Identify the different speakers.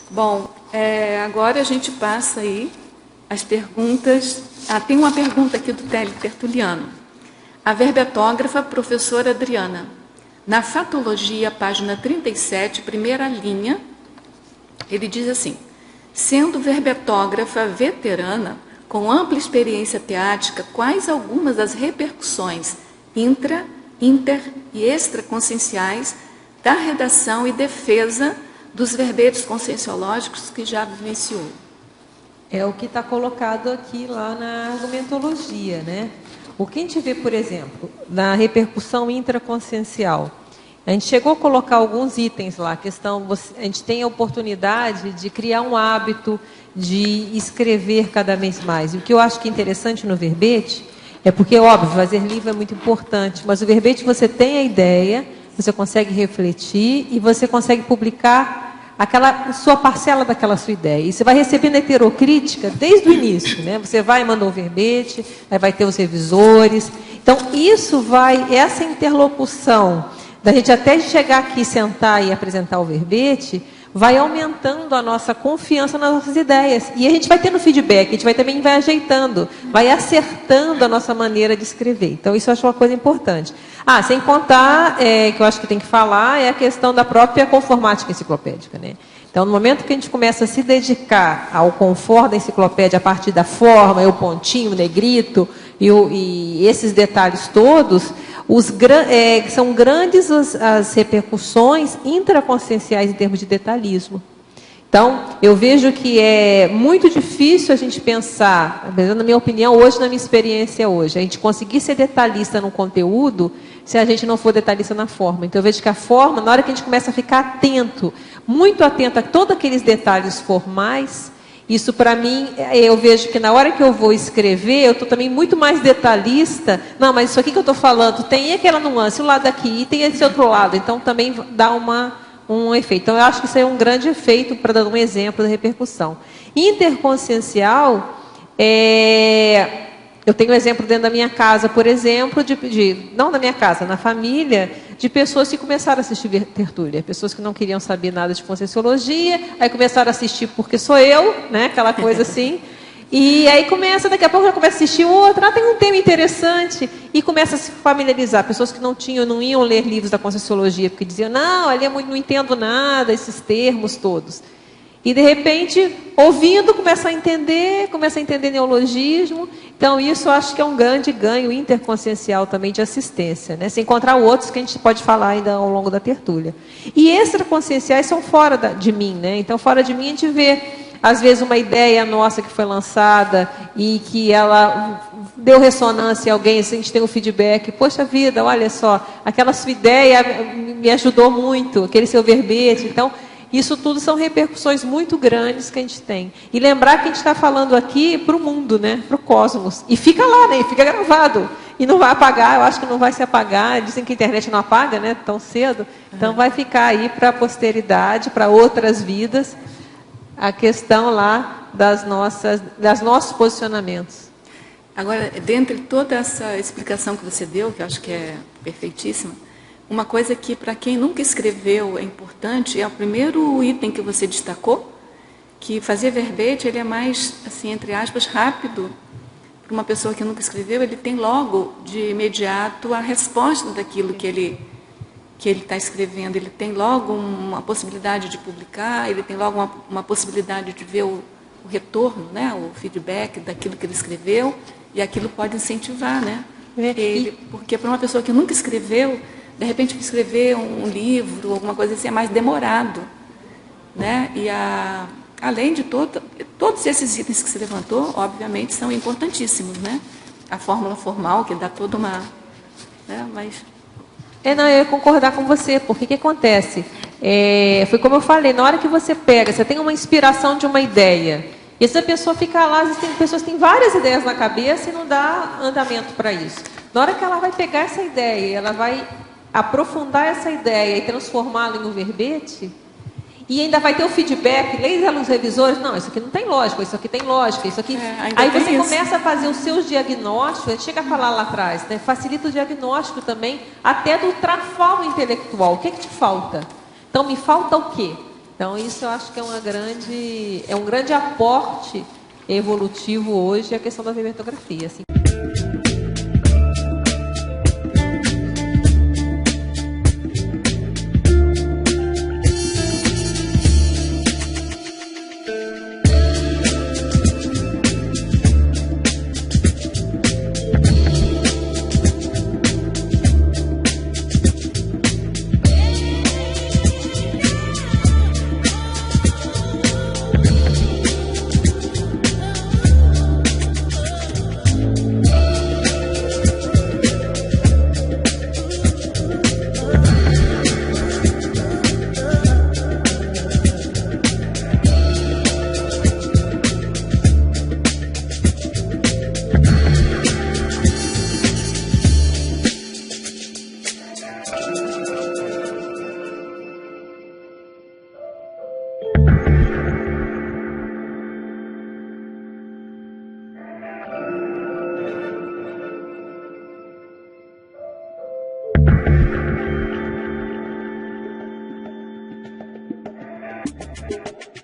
Speaker 1: Bom, agora a gente passa aí as perguntas. Tem uma pergunta aqui do Tele Tertuliano. A verbetógrafa professora Adriana. Na Fatologia, página 37, primeira linha, ele diz assim: sendo verbetógrafa veterana, com ampla experiência teática, quais algumas das repercussões intra, inter e extraconscienciais da redação e defesa dos verbetes conscienciológicos que já vivenciou?
Speaker 2: É o que está colocado aqui lá na argumentologia, né? O que a gente vê, por exemplo, na repercussão intraconsciencial, a gente chegou a colocar alguns itens lá, a gente tem a oportunidade de criar um hábito de escrever cada vez mais. E o que eu acho que é interessante no verbete é porque, óbvio, fazer livro é muito importante, mas o verbete você tem a ideia, você consegue refletir e você consegue publicar aquela sua parcela daquela sua ideia. E você vai recebendo heterocrítica desde o início, né? Você vai e manda um verbete, aí vai ter os revisores. Então, essa interlocução, da gente até chegar aqui, sentar e apresentar o verbete, vai aumentando a nossa confiança nas nossas ideias. E a gente vai tendo feedback, a gente também vai ajeitando, vai acertando a nossa maneira de escrever. Então, isso eu acho uma coisa importante. Sem contar, que eu acho que tem que falar, é a questão da própria conformática enciclopédica, né? Então, no momento que a gente começa a se dedicar ao conforto da enciclopédia a partir da forma, o pontinho, o negrito e esses detalhes todos, são grandes as repercussões intraconscienciais em termos de detalhismo. Então, eu vejo que é muito difícil a gente pensar, na minha opinião, hoje, na minha experiência hoje, a gente conseguir ser detalhista no conteúdo se a gente não for detalhista na forma. Então, eu vejo que a forma, na hora que a gente começa a ficar atento, muito atento a todos aqueles detalhes formais, isso para mim, eu vejo que na hora que eu vou escrever, eu estou também muito mais detalhista. Não, mas isso aqui que eu estou falando, tem aquela nuance, o lado daqui, e tem esse outro lado. Então, também dá um efeito. Então, eu acho que isso é um grande efeito, para dar um exemplo da repercussão. Interconsciencial, eu tenho um exemplo dentro da minha casa, por exemplo, não da minha casa, na família, de pessoas que começaram a assistir tertúlia. Pessoas que não queriam saber nada de conscienciologia, aí começaram a assistir porque sou eu, né? Aquela coisa assim. E aí daqui a pouco já começa a assistir outra, tem um tema interessante, e começa a se familiarizar. Pessoas que não iam ler livros da conscienciologia, porque diziam, não, ali não entendo nada, esses termos todos. E, de repente, ouvindo, começa a entender neologismo. Então, isso eu acho que é um grande ganho interconsciencial também de assistência, né? Se encontrar outros que a gente pode falar ainda ao longo da tertúlia. E extraconscienciais são fora de mim, né? Então, fora de mim, a gente vê, às vezes, uma ideia nossa que foi lançada e que ela deu ressonância em alguém, assim, a gente tem um feedback. Poxa vida, olha só, aquela sua ideia me ajudou muito, aquele seu verbete. Então, isso tudo são repercussões muito grandes que a gente tem. E lembrar que a gente está falando aqui para o mundo, né? Para o cosmos. E fica lá, né? Fica gravado. E não vai apagar, eu acho que não vai se apagar. Dizem que a internet não apaga, né? Tão cedo. Então vai ficar aí para a posteridade, para outras vidas, a questão lá das nossos posicionamentos.
Speaker 1: Agora, dentre toda essa explicação que você deu, que eu acho que é perfeitíssima, uma coisa que, para quem nunca escreveu, é importante, é o primeiro item que você destacou, que fazer verbete, ele é mais, assim, entre aspas, rápido. Para uma pessoa que nunca escreveu, ele tem logo, de imediato, a resposta daquilo que ele está escrevendo. Ele tem logo uma possibilidade de publicar, ele tem logo uma possibilidade de ver o retorno, né, o feedback daquilo que ele escreveu, e aquilo pode incentivar, né? Porque para uma pessoa que nunca escreveu, de repente, escrever um livro, alguma coisa assim, é mais demorado, né? E além de todos esses itens que se levantou, obviamente, são importantíssimos, né? A fórmula formal, que dá toda uma... né? Mas...
Speaker 2: eu ia concordar com você, porque o que acontece? Foi como eu falei, na hora que você tem uma inspiração de uma ideia, e essa pessoa fica lá, as pessoas têm várias ideias na cabeça e não dá andamento para isso. Na hora que ela vai pegar essa ideia, ela vai aprofundar essa ideia e transformá-la em um verbete, e ainda vai ter o feedback, leia os revisores, não, isso aqui não tem lógica, isso aqui tem lógica, isso aqui... Aí você começa a fazer os seus diagnósticos, a gente chega a falar lá atrás, né? Facilita o diagnóstico também, até do trafalgo intelectual. O que te falta? Então, me falta o quê? Então, isso eu acho que é um grande aporte evolutivo hoje a questão da verbetrografia. Assim.
Speaker 3: Thank you.